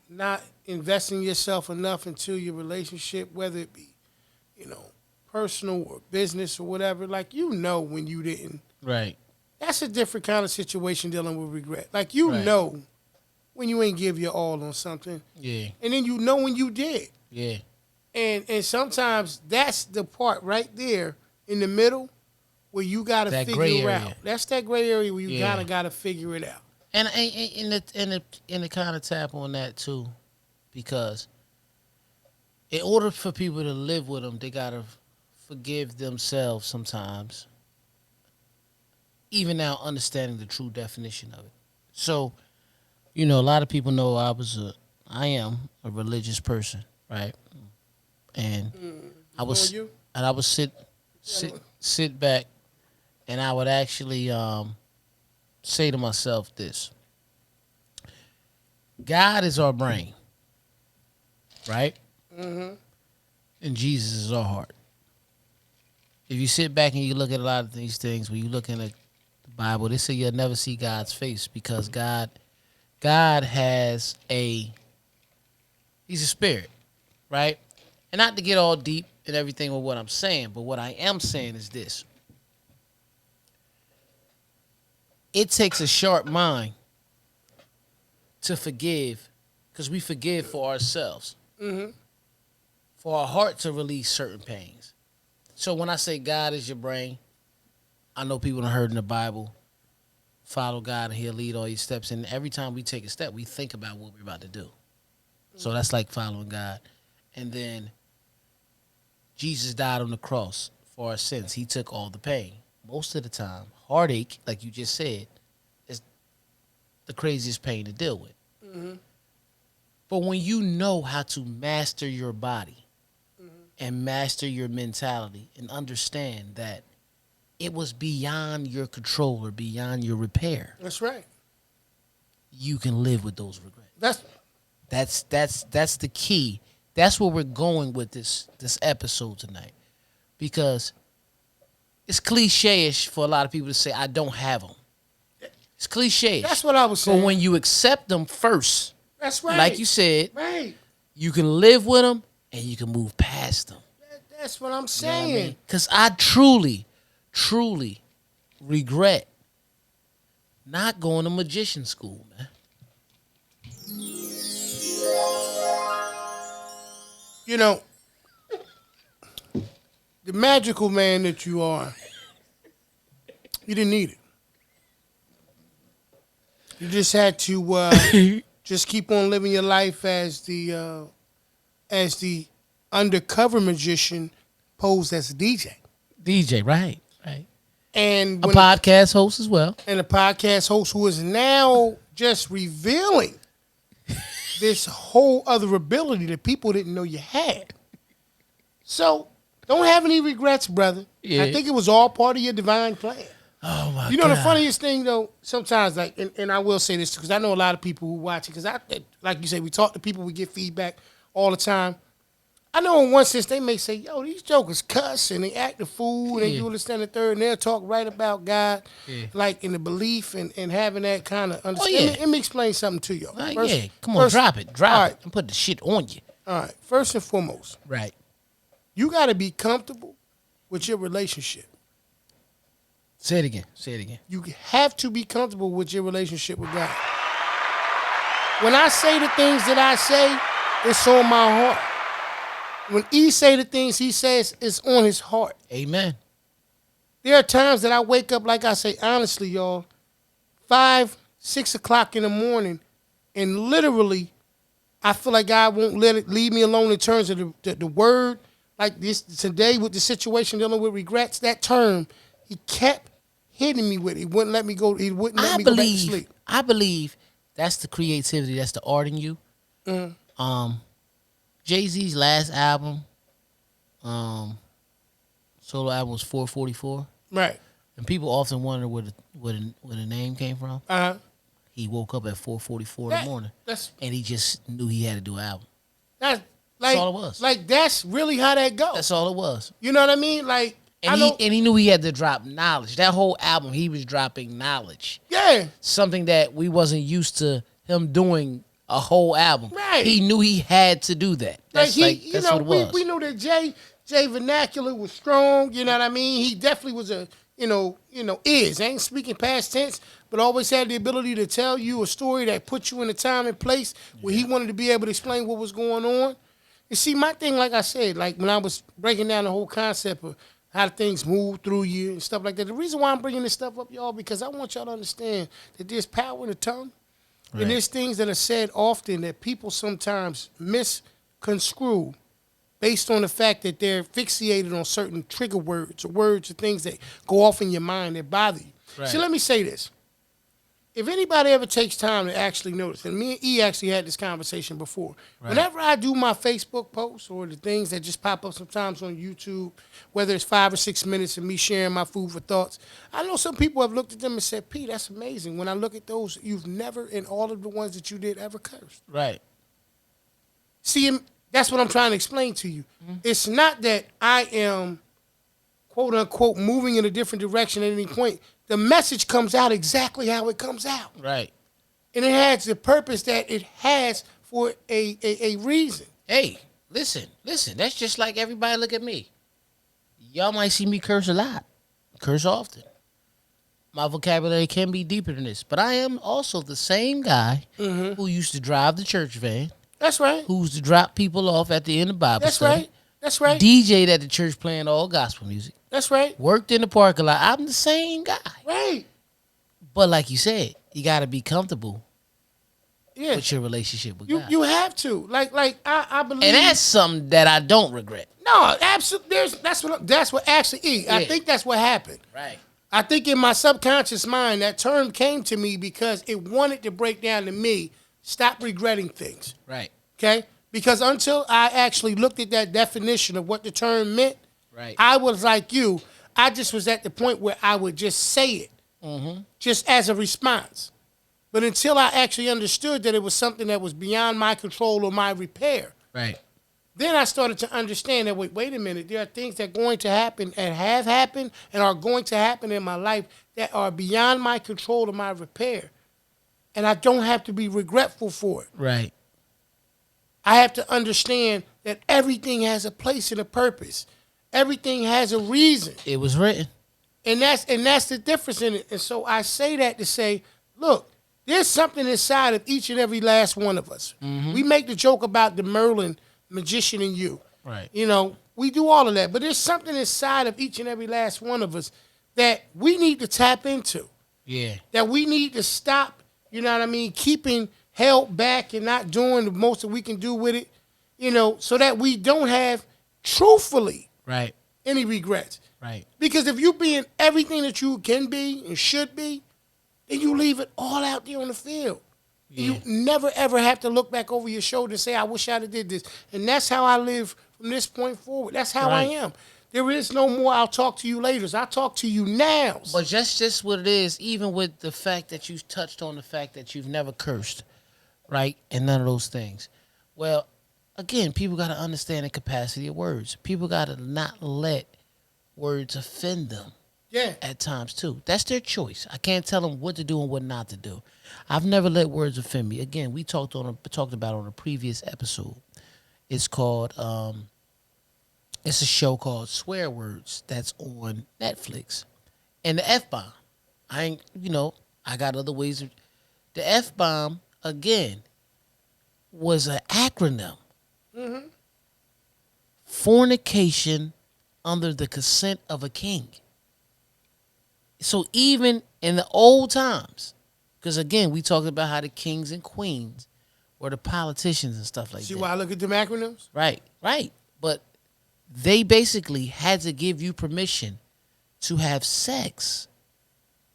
not investing yourself enough into your relationship, whether it be, personal or business or whatever, like, when you didn't. Right. That's a different kind of situation dealing with regret. Like, know when you ain't give your all on something. Yeah. And then when you did. Yeah. And sometimes that's the part right there in the middle where you got to figure it out. That's that gray area where you kind of got to figure it out. And to kind of tap on that too, because in order for people to live with them, they got to forgive themselves sometimes, even now understanding the true definition of it. So, a lot of people know I am a religious person, right? And I was sit. sit back, and I would actually say to myself this: God is our brain, right? Mm-hmm. And Jesus is our heart. If you sit back and you look at a lot of these things, when you look in the Bible, they say you'll never see God's face because God has he's a spirit, right? And not to get all deep and everything with what I'm saying, but what I am saying is this. It takes a sharp mind to forgive because we forgive for ourselves. Mm-hmm. For our heart to release certain pains. So when I say God is your brain, I know people have heard in the Bible, follow God and he'll lead all your steps. And every time we take a step, we think about what we're about to do. So that's like following God. And then Jesus died on the cross for our sins. He took all the pain. Most of the time, heartache, like you just said, is the craziest pain to deal with. Mm-hmm. But when you know how to master your body and master your mentality and understand that it was beyond your control or beyond your repair. That's right. You can live with those regrets. That's the key. That's where we're going with this episode tonight. Because it's cliche-ish for a lot of people to say, I don't have them. It's cliche-ish. That's what I was saying. But when you accept them first, that's right. Like you said, right. You can live with them and you can move past them. That's what I'm saying. Because I truly, truly regret not going to magician school, man. You know, the magical man that you are, you didn't need it. You just had to just keep on living your life as the undercover magician posed as a DJ. DJ, right. And a podcast host as well. And a podcast host who is now just revealing this whole other ability that people didn't know you had. So, don't have any regrets, brother. Yeah. I think it was all part of your divine plan. Oh, my God. You know, the funniest thing, though, sometimes, like, and I will say this, because I know a lot of people who watch it, because like you say, we talk to people, we get feedback all the time. I know in one sense they may say, yo, these jokers cuss and they act the fool and they do this, and the third, and they'll talk right about God, like in the belief and having that kind of understanding. Let me explain something to you. Come on, drop it and put the shit on you. All right, first and foremost, right, you got to be comfortable with your relationship. Say it again. You have to be comfortable with your relationship with God. When I say the things that I say, it's on my heart. When he say the things he says, it's on his heart. Amen. There are times that I wake up, like I say, honestly, y'all, 5, 6 o'clock in the morning, and literally, I feel like God won't leave me alone in terms of the word. Like this today with the situation dealing with regrets, that term, he kept hitting me with it. He wouldn't let me go. He wouldn't let me go back to sleep. I believe that's the creativity, that's the art in you. Mm. Jay-Z's last album, solo album was 444. Right. And people often wonder where the name came from. Uh-huh. He woke up at 4:44 in the morning. And he just knew he had to do an album. That's all it was. Like, that's really how that goes. That's all it was. You know what I mean? Like, and he knew he had to drop knowledge. That whole album, he was dropping knowledge. Yeah. Something that we wasn't used to him doing a whole album. Right. He knew he had to do that. That's what it was. We knew that Jay vernacular was strong. You know what I mean? He definitely was I ain't speaking past tense, but always had the ability to tell you a story that put you in a time and place where he wanted to be able to explain what was going on. You see, my thing, like I said, like when I was breaking down the whole concept of how things move through you and stuff like that, the reason why I'm bringing this stuff up, y'all, because I want y'all to understand that there's power in the tongue. Right. And there's things that are said often that people sometimes misconstrue based on the fact that they're fixated on certain trigger words or things that go off in your mind that bother you. Right. So let me say this. if anybody ever takes time to actually notice, and me and E actually had this conversation before, whenever I do my Facebook posts or the things that just pop up sometimes on YouTube, whether it's 5 or 6 minutes of me sharing my food for thoughts, I know some people have looked at them and said, P, that's amazing. When I look at those, you've never, in all of the ones that you did, ever cursed. Right. See, that's what I'm trying to explain to you. Mm-hmm. It's not that I am, quote unquote, moving in a different direction at any point. The message comes out exactly how it comes out. Right. And it has the purpose that it has for a reason. Hey, listen. That's just like everybody look at me. Y'all might see me curse a lot. Curse often. My vocabulary can be deeper than this. But I am also the same guy who used to drive the church van. That's right. Who used to drop people off at the end of Bible study. That's right. DJ'd at the church playing all gospel music. That's right. Worked in the parking lot. I'm the same guy. Right. But like you said, you got to be comfortable with your relationship with God. You have to. Like I believe. And that's something that I don't regret. No, absolutely. That's what actually, I think that's what happened. Right. I think in my subconscious mind, that term came to me because it wanted to break down to me, stop regretting things. Right. Okay? Because until I actually looked at that definition of what the term meant, right, I was like you. I just was at the point where I would just say it, just as a response. But until I actually understood that it was something that was beyond my control or my repair, right, then I started to understand that, wait a minute, there are things that are going to happen and have happened and are going to happen in my life that are beyond my control or my repair. And I don't have to be regretful for it. Right. I have to understand that everything has a place and a purpose. Everything has a reason. It was written. And that's the difference in it. And so I say that to say, look, there's something inside of each and every last one of us. Mm-hmm. We make the joke about the Merlin magician in you. Right. You know, we do all of that. But there's something inside of each and every last one of us that we need to tap into. Yeah. That we need to stop, you know what I mean, keeping held back and not doing the most that we can do with it, you know, so that we don't have, truthfully, right, any regrets. Right. Because if you being everything that you can be and should be, then you leave it all out there on the field. Yeah. You never, ever have to look back over your shoulder and say, I wish I'd have did this. And that's how I live from this point forward. That's how I am. There is no more I'll talk to you later. I'll talk to you now. But just what it is, even with the fact that you touched on the fact that you've never cursed, right? And none of those things. Well, again, people got to understand the capacity of words. People got to not let words offend them. Yeah. At times, too. That's their choice. I can't tell them what to do and what not to do. I've never let words offend me. Again, we talked about on a previous episode. It's called, it's a show called Swear Words that's on Netflix. And the F-bomb. I got other ways. The F-bomb, again, was an acronym. Mm-hmm. Fornication under the consent of a king. So even in the old times, because again, we talked about how the kings and queens were the politicians and stuff like that. See why I look at them acronyms? Right. But they basically had to give you permission to have sex.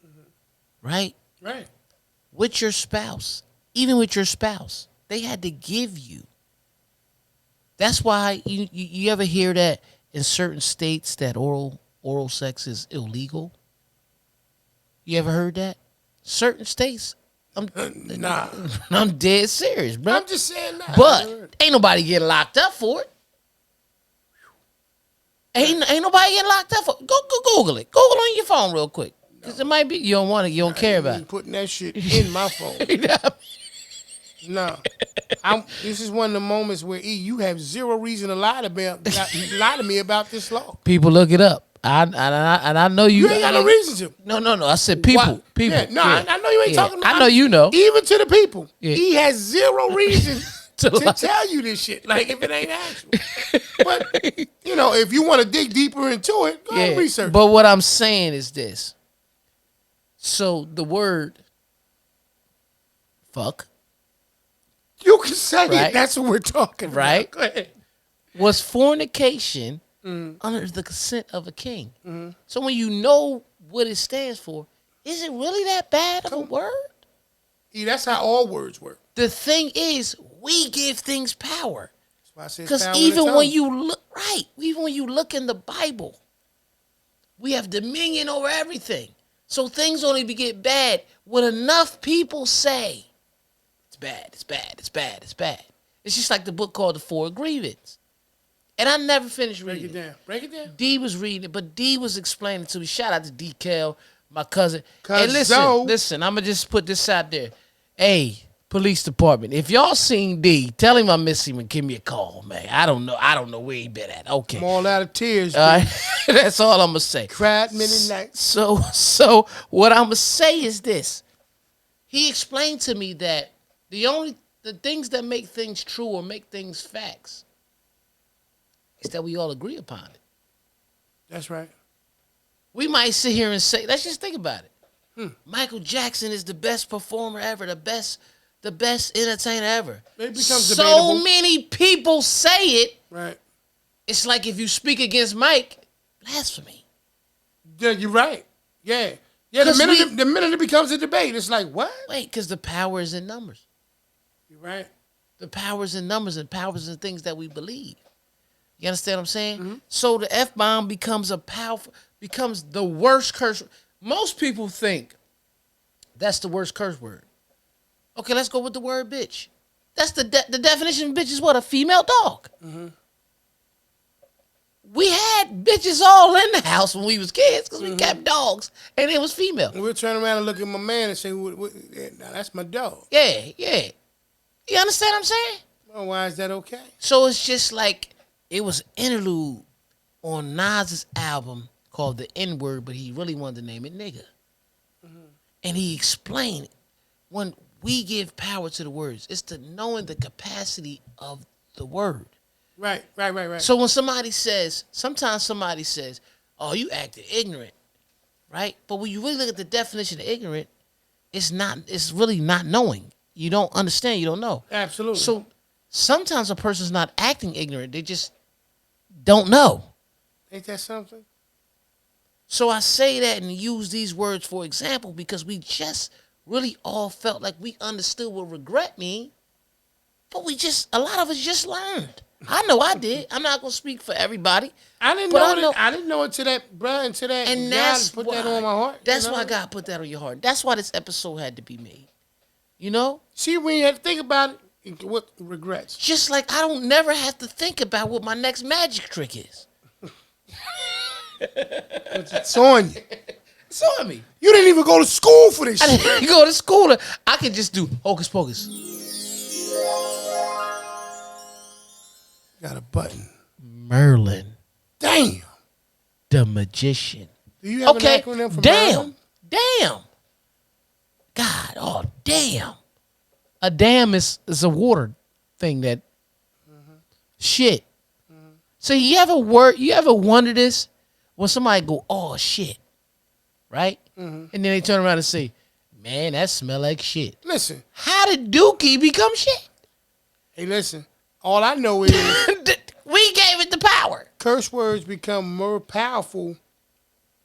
Mm-hmm. Right? Right. With your spouse. Even with your spouse. They had to give you. That's why you ever hear that in certain states that oral sex is illegal? You ever heard that? Certain states. Nah. I'm dead serious, bro. I'm just saying that. But ain't nobody getting locked up for it. Ain't nobody getting locked up for it. Go Google it. Google on your phone real quick. Because it might be you don't want it. You don't care about it. Putting that shit in my phone. No. This is one of the moments where, E, you have zero reason to lie to me about this law. People look it up. I know you. You ain't got no reason to. No. I said people. Why? People. Yeah, no, yeah. I know you ain't talking about. I know you know. Even to the people. Yeah. He has zero reason to tell you this shit. Like, if it ain't actual. But, you know, if you want to dig deeper into it, go ahead and research. But what I'm saying is this. So the word fuck. You can say it. That's what we're talking about. Right. Go ahead. Was fornication under the consent of a king. Mm-hmm. So when you know what it stands for, is it really that bad of a word? That's how all words work. The thing is, we give things power. That's why I say Because power in the even tongue. when you look, right, even when you look in the Bible, we have dominion over everything. So things only get bad when enough people say, it's bad, it's bad, it's bad, it's bad. It's just like the book called The Four Agreements. And I never finished reading it. Break it down. D was reading it, but D was explaining to me. Shout out to DKL, my cousin. Cause Hey, listen, I'm going to just put this out there. Hey, police department, if y'all seen D, tell him I miss him and give me a call, man. I don't know where he been at. Okay. I'm all out of tears. That's all I'm going to say. Cried many nights. So what I'm going to say is this. He explained to me that the things that make things true or make things facts is that we all agree upon it. That's right. We might sit here and say, let's just think about it. Michael Jackson is the best performer ever, the best entertainer ever. It becomes so debatable. many people say it. Right. It's like if you speak against Mike, blasphemy. Yeah, you're right. Yeah. Yeah, the minute it becomes a debate, it's like, what? Wait, because the power is in numbers. You're right. The power is in numbers and power is in things that we believe. You understand what I'm saying? Mm-hmm. So the F-bomb becomes becomes the worst curse. Most people think that's the worst curse word. Okay, let's go with the word bitch. That's the definition of bitch is what? A female dog. Mm-hmm. We had bitches all in the house when we was kids because we kept dogs and it was female. We'll turn around and look at my man and say, now that's my dog. Yeah. You understand what I'm saying? Well, why is that okay? So it's just like it was an interlude on Nas's album called The N-Word, but he really wanted to name it nigga. Mm-hmm. And he explained when we give power to the words, it's to knowing the capacity of the word. Right. So when sometimes somebody says, oh, you acted ignorant, right? But when you really look at the definition of ignorant, it's really not knowing. You don't understand, you don't know. Absolutely. So sometimes a person's not acting ignorant, they just don't know. Ain't that something? So I say that and use these words for example because we just really all felt like we understood what regret mean, but a lot of us just learned. I know I did. I'm not gonna speak for everybody. I didn't know until that, bro, until that. And God put that on my heart. That's why God put that on your heart. That's why this episode had to be made. You know? See, when you have to think about it, what regrets? Just like I don't never have to think about what my next magic trick is. It's on you. It's on me. You didn't even go to school for this shit. I didn't go to school. I could just do hocus pocus. Got a button. Merlin. Damn. The magician. Do you have an acronym for Merlin? Damn. God, oh, damn. A dam is a water thing that shit. So you ever wonder this? When somebody go, oh, shit. Right? And then they turn around and say, man, that smell like shit. Listen. How did Dookie become shit? Hey, listen. All I know is we gave it the power. Curse words become more powerful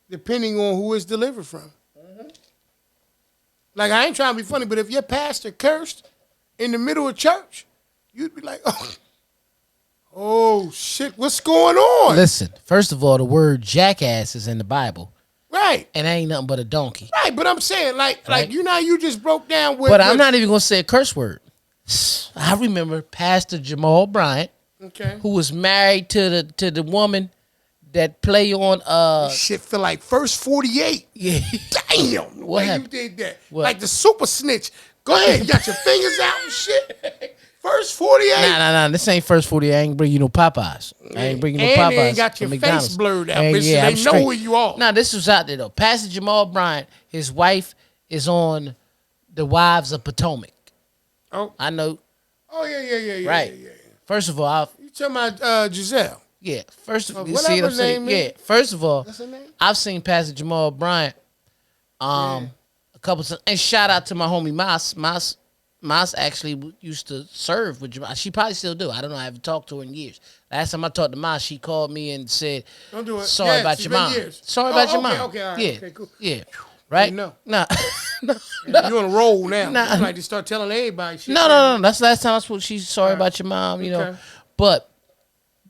depending on who it's delivered from. Like, I ain't trying to be funny, but if your pastor cursed in the middle of church, you'd be like, oh shit, what's going on? Listen, first of all, the word jackass is in the Bible. Right. And ain't nothing but a donkey. Right, but I'm saying, like you just broke down with. But I'm not even going to say a curse word. I remember Pastor Jamal Bryant, who was married to the woman that play on shit feel like First 48. Yeah. Damn. What happened? You did that. What? Like the super snitch. Go ahead, you got your fingers out and shit. First 48. Nah. This ain't First 48. I ain't bring you no Popeyes. I ain't bring you no Popeyes. And they ain't got your face blurred out, bitch. Yeah, so they know who you are. Nah, this was out there though. Pastor Jamal Bryant, his wife is on the Wives of Potomac. Oh. I know. Oh, yeah. Right. Yeah. First of all, you talking about Giselle? Yeah. First of all, you whatever see what I'm her saying? name is. Yeah. First of all, What's her name? I've seen Pastor Jamal Bryant a couple times. And shout out to my homie Mas. Mas actually used to serve with Jamal. She probably still do. I don't know. I haven't talked to her in years. Last time I talked to Mas, she called me and said, don't do it. Sorry about your mom. Sorry about your mom. Okay, all right. Yeah. Okay, cool. Yeah. right? No. Nah. You on a roll now. Nah. You like to start telling everybody shit. No. That's the last time I spoke. She's sorry about your mom, you know. Okay. But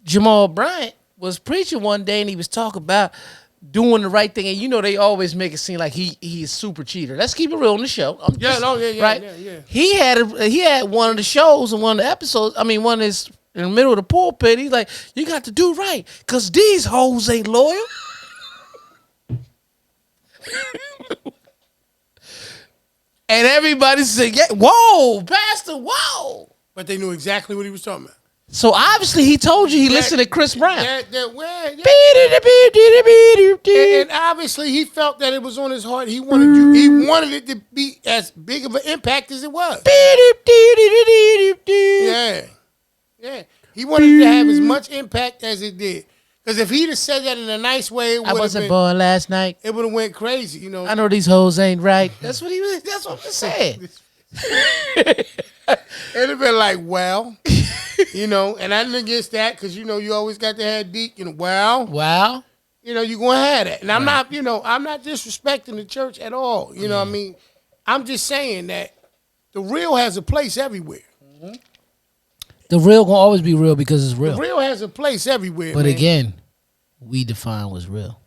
Jamal Bryant was preaching one day and he was talking about doing the right thing. And you know they always make it seem like he is super cheater. Let's keep it real on the show. Right? Yeah. He had one of the shows and one of the episodes. I mean, one is in the middle of the pulpit. He's like, you got to do right because these hoes ain't loyal. And everybody said, yeah, whoa, Pastor, whoa. But they knew exactly what he was talking about. So obviously he told you he listened to Chris Brown. And obviously he felt that it was on his heart. He wanted it to be as big of an impact as it was. Yeah. He wanted it to have as much impact as it did. Because if he'd have said that in a nice way, I wasn't born last night. It would have went crazy, you know. I know these hoes ain't right. That's what I'm saying. It'd have been like, well, you know, and I didn't against that because, you know, you always got to have deep, you know, wow. You know, you're going to have that. And I'm not, you know, I'm not disrespecting the church at all. You know what I mean? I'm just saying that the real has a place everywhere. Mm-hmm. The real gonna always be real because it's real. The real has a place everywhere. But man. again, we define what's real.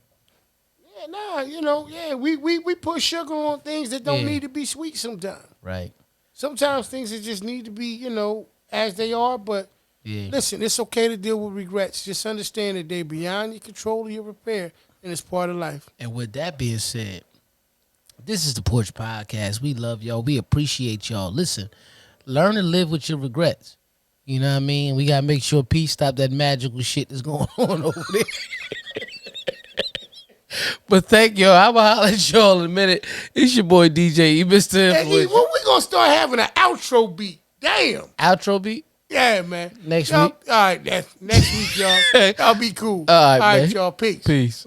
Yeah, nah, you know, we put sugar on things that don't need to be sweet sometimes. Right. Sometimes things that just need to be, you know, as they are. But listen, it's okay to deal with regrets. Just understand that they're beyond your control or your repair, and it's part of life. And with that being said, this is the Porch Podcast. We love y'all. We appreciate y'all. Listen, learn to live with your regrets. You know what I mean? We got to make sure Pete stop that magical shit that's going on over there. But thank y'all. I'm going to holler at y'all in a minute. It's your boy DJ. You Mr. Influential. When we going to start having an outro beat? Damn. Outro beat? Yeah, man. Next week? All right, next week, y'all. That'll be cool. All right, man. Y'all. Peace.